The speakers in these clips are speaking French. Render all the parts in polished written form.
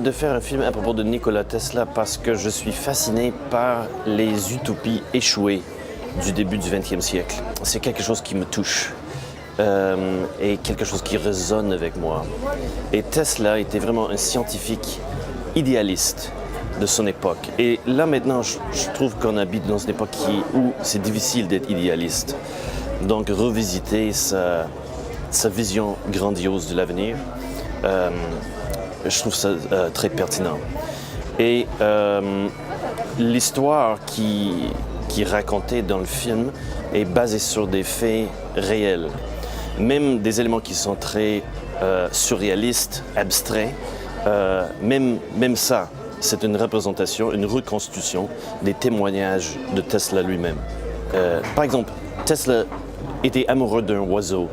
de faire un film à propos de Nikola Tesla parce que je suis fasciné par les utopies échouées du début du XXe siècle. C'est quelque chose qui me touche et quelque chose qui résonne avec moi. Et Tesla était vraiment un scientifique idéaliste de son époque. Et là maintenant, je trouve qu'on habite dans une époque où c'est difficile d'être idéaliste. Donc revisiter sa vision grandiose de l'avenir, je trouve ça très pertinent. Et l'histoire qui est racontée dans le film est basée sur des faits réels. Même des éléments qui sont très surréalistes, abstraits, même ça, c'est une représentation, une reconstitution des témoignages de Tesla lui-même. Par exemple, Tesla était amoureux d'un oiseau.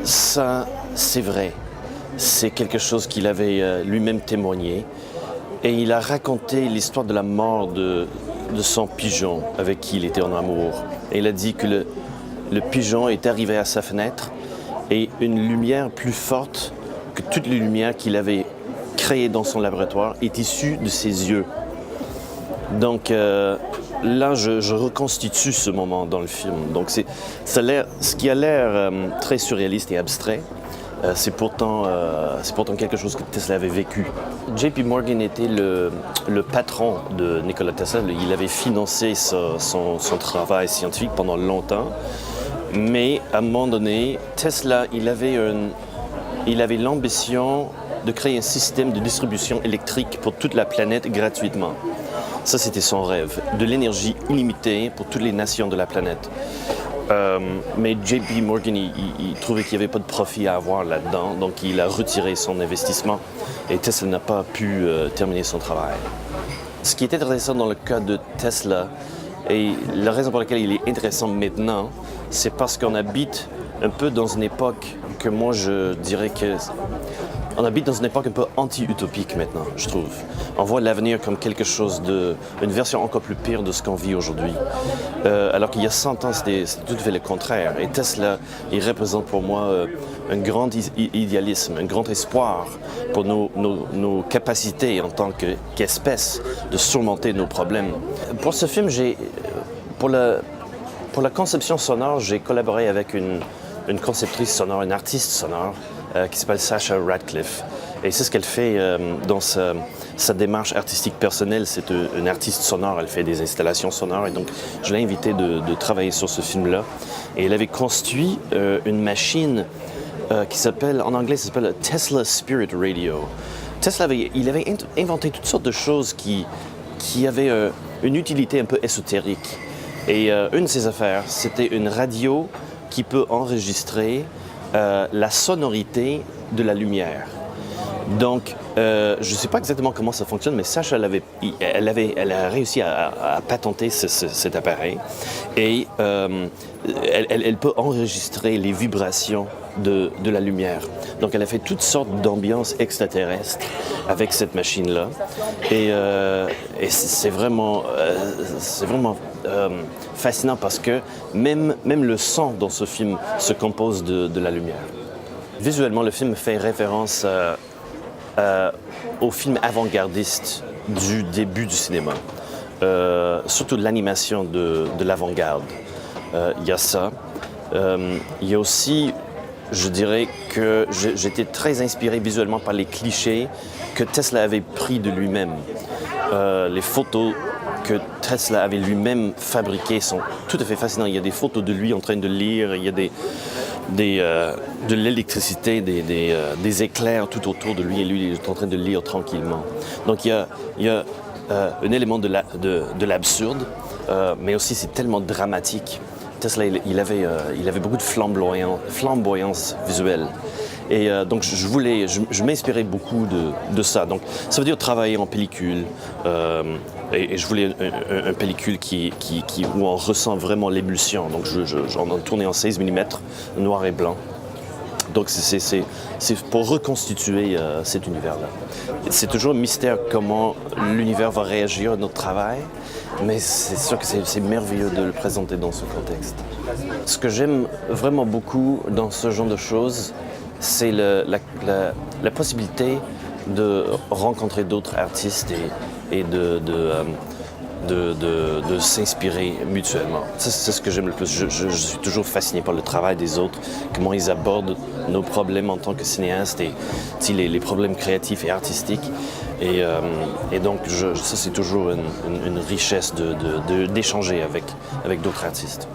Ça, c'est vrai. C'est quelque chose qu'il avait lui-même témoigné. Et il a raconté l'histoire de la mort de son pigeon avec qui il était en amour. Et il a dit que le pigeon est arrivé à sa fenêtre et une lumière plus forte que toutes les lumières qu'il avait créées dans son laboratoire est issue de ses yeux. Donc là, je reconstitue ce moment dans le film. Donc ce qui a l'air très surréaliste et abstrait, c'est pourtant quelque chose que Tesla avait vécu. JP Morgan était le patron de Nikola Tesla. Il avait financé son travail scientifique pendant longtemps. Mais à un moment donné, Tesla, il avait l'ambition de créer un système de distribution électrique pour toute la planète gratuitement. Ça, c'était son rêve, de l'énergie illimitée pour toutes les nations de la planète. Mais JP Morgan, il trouvait qu'il n'y avait pas de profit à avoir là-dedans, donc il a retiré son investissement et Tesla n'a pas pu terminer son travail. Ce qui est intéressant dans le cas de Tesla, et la raison pour laquelle il est intéressant maintenant, c'est parce qu'on habite un peu dans une époque que moi je dirais que... On habite dans une époque un peu anti-utopique maintenant, je trouve. On voit l'avenir comme quelque chose une version encore plus pire de ce qu'on vit aujourd'hui. Alors qu'il y a 100 ans, c'était tout à fait le contraire. Et Tesla, il représente pour moi un grand idéalisme, un grand espoir pour nos capacités en tant qu'espèce de surmonter nos problèmes. Pour ce film, pour la conception sonore, j'ai collaboré avec une conceptrice sonore, une artiste sonore, qui s'appelle Sasha Radcliffe. Et c'est ce qu'elle fait dans sa démarche artistique personnelle. C'est une artiste sonore, elle fait des installations sonores. Et donc, je l'ai invitée de travailler sur ce film-là. Et elle avait construit une machine qui s'appelle, en anglais, ça s'appelle Tesla Spirit Radio. Tesla avait inventé toutes sortes de choses qui avaient une utilité un peu ésotérique. Et une de ces affaires, c'était une radio qui peut enregistrer la sonorité de la lumière. Donc, je ne sais pas exactement comment ça fonctionne, mais Sacha, elle a réussi à patenter cet appareil et elle peut enregistrer les vibrations de la lumière. Donc, elle a fait toutes sortes d'ambiances extraterrestres avec cette machine-là. Et c'est vraiment fascinant parce que même le son dans ce film se compose de la lumière. Visuellement, le film fait référence au film avant-gardiste du début du cinéma, surtout de l'animation de l'avant-garde. Il y a ça. Il y a aussi, je dirais que j'étais très inspiré visuellement par les clichés que Tesla avait pris de lui-même. Les photos que Tesla avait lui-même fabriquées sont tout à fait fascinantes. Il y a des photos de lui en train de lire, il y a de l'électricité, des éclairs tout autour de lui et lui il est en train de lire tranquillement. Donc il y a un élément de l'absurde, mais aussi c'est tellement dramatique. Tesla, il avait beaucoup de flamboyance visuelle. Et donc je m'inspirais beaucoup de ça. Donc ça veut dire travailler en pellicule. Et je voulais une pellicule où on ressent vraiment l'émulsion. Donc j'en ai tourné en 16 mm, noir et blanc. Donc c'est pour reconstituer cet univers-là. C'est toujours un mystère comment l'univers va réagir à notre travail, mais c'est sûr que c'est merveilleux de le présenter dans ce contexte. Ce que j'aime vraiment beaucoup dans ce genre de choses, c'est la possibilité de rencontrer d'autres artistes et de s'inspirer mutuellement. Ça, c'est ce que j'aime le plus. Je suis toujours fasciné par le travail des autres, comment ils abordent nos problèmes en tant que cinéastes et les problèmes créatifs et artistiques. Et donc, ça, c'est toujours une richesse d'échanger avec d'autres artistes.